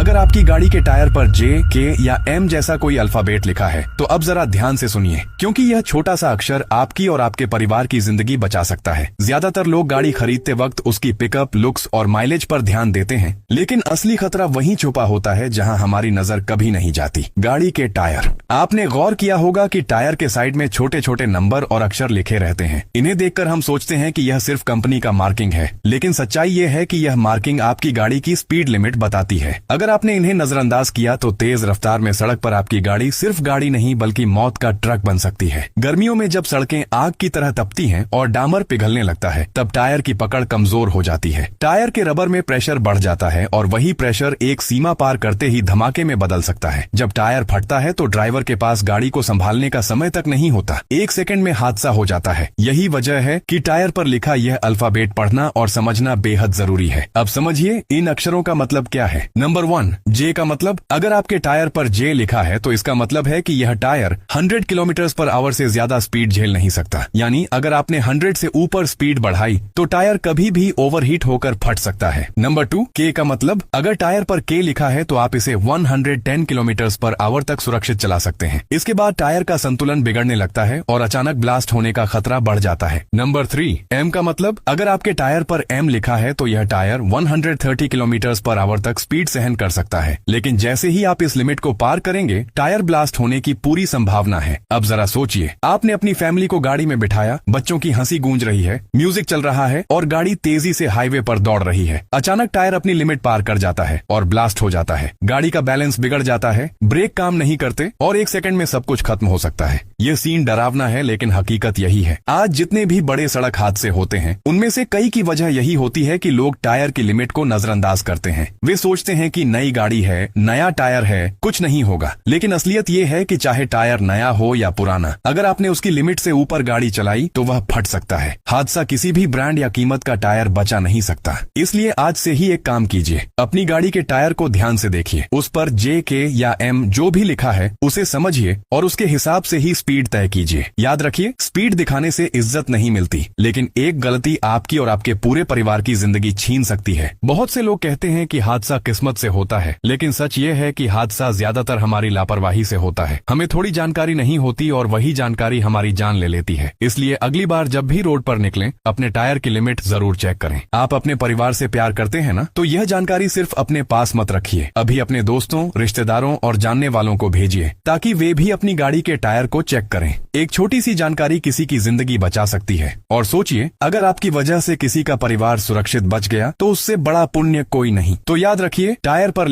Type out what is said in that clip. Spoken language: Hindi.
अगर आपकी गाड़ी के टायर पर जे, के या एम जैसा कोई अल्फाबेट लिखा है तो अब जरा ध्यान से सुनिए, क्योंकि यह छोटा सा अक्षर आपकी और आपके परिवार की जिंदगी बचा सकता है। ज्यादातर लोग गाड़ी खरीदते वक्त उसकी पिकअप, लुक्स और माइलेज पर ध्यान देते हैं, लेकिन असली खतरा वहीं छुपा होता है जहां हमारी नजर कभी नहीं जाती। गाड़ी के टायर। आपने गौर किया होगा कि टायर के साइड में छोटे छोटे नंबर और अक्षर लिखे रहते हैं। इन्हें देखकर हम सोचते हैं कि यह सिर्फ कंपनी का मार्किंग है, लेकिन सच्चाई यह है कि यह मार्किंग आपकी गाड़ी की स्पीड लिमिट बताती है। अगर आपने इन्हें नजरअंदाज किया तो तेज रफ्तार में सड़क पर आपकी गाड़ी सिर्फ गाड़ी नहीं बल्कि मौत का ट्रक बन सकती है। गर्मियों में जब सड़कें आग की तरह तपती हैं और डामर पिघलने लगता है, तब टायर की पकड़ कमजोर हो जाती है। टायर के रबर में प्रेशर बढ़ जाता है और वही प्रेशर एक सीमा पार करते ही धमाके में बदल सकता है। जब टायर फटता है तो ड्राइवर के पास गाड़ी को संभालने का समय तक नहीं होता, 1 सेकंड में हादसा हो जाता है। यही वजह है कि टायर पर लिखा यह अल्फाबेट पढ़ना और समझना बेहद जरूरी है। अब समझिए इन अक्षरों का मतलब क्या है। नंबर 1, जे का मतलब। अगर आपके टायर पर जे लिखा है तो इसका मतलब है कि यह टायर 100 किलोमीटर पर आवर से ज्यादा स्पीड झेल नहीं सकता। यानी अगर आपने 100 से ऊपर स्पीड बढ़ाई तो टायर कभी भी ओवरहीट होकर फट सकता है। नंबर 2, के का मतलब। अगर टायर पर के लिखा है तो आप इसे 110 किलोमीटर पर आवर तक सुरक्षित चला सकते हैं। इसके बाद टायर का संतुलन बिगड़ने लगता है और अचानक ब्लास्ट होने का खतरा बढ़ जाता है। नंबर 3, एम का मतलब। अगर आपके टायर पर एम लिखा है तो यह टायर 130 किलोमीटर पर आवर तक स्पीड सहन कर सकता है, लेकिन जैसे ही आप इस लिमिट को पार करेंगे टायर ब्लास्ट होने की पूरी संभावना है। अब जरा सोचिए, आपने अपनी फैमिली को गाड़ी में बिठाया, बच्चों की हंसी गूंज रही है, म्यूजिक चल रहा है और गाड़ी तेजी से हाईवे पर दौड़ रही है। अचानक टायर अपनी लिमिट पार कर जाता है और ब्लास्ट हो जाता है। गाड़ी का बैलेंस बिगड़ जाता है, ब्रेक काम नहीं करते और 1 सेकंड में सब कुछ खत्म हो सकता है। ये सीन डरावना है, लेकिन हकीकत यही है। आज जितने भी बड़े सड़क हादसे होते हैं उनमें से कई की वजह यही होती है कि लोग टायर की लिमिट को नजरअंदाज करते हैं। वे सोचते हैं कि नई गाड़ी है, नया टायर है, कुछ नहीं होगा, लेकिन असलियत ये है कि चाहे टायर नया हो या पुराना, अगर आपने उसकी लिमिट से ऊपर गाड़ी चलाई तो वह फट सकता है। हादसा किसी भी ब्रांड या कीमत का टायर बचा नहीं सकता। इसलिए आज से ही एक काम कीजिए, अपनी गाड़ी के टायर को ध्यान से देखिए, उस पर जे, के या एम जो भी लिखा है उसे समझिए और उसके हिसाब से ही स्पीड तय कीजिए। याद रखिए, स्पीड दिखाने से इज्जत नहीं मिलती, लेकिन एक गलती आपकी और आपके पूरे परिवार की जिंदगी छीन सकती है। बहुत से लोग कहते हैं कि हादसा किस्मत से होता है, लेकिन सच ये है कि हादसा ज्यादातर हमारी लापरवाही से होता है। हमें थोड़ी जानकारी नहीं होती और वही जानकारी हमारी जान ले लेती है। इसलिए अगली बार जब भी रोड पर निकलें, अपने टायर की लिमिट जरूर चेक करें। आप अपने परिवार से प्यार करते हैं ना, तो यह जानकारी सिर्फ अपने पास मत रखिए, अभी अपने दोस्तों, रिश्तेदारों और जानने वालों को भेजिए, ताकि वे भी अपनी गाड़ी के टायर को चेक करें। एक छोटी सी जानकारी किसी की जिंदगी बचा सकती है। और सोचिए, अगर आपकी वजह से किसी का परिवार सुरक्षित बच गया तो उससे बड़ा पुण्य कोई नहीं। तो याद रखिए, टायर पर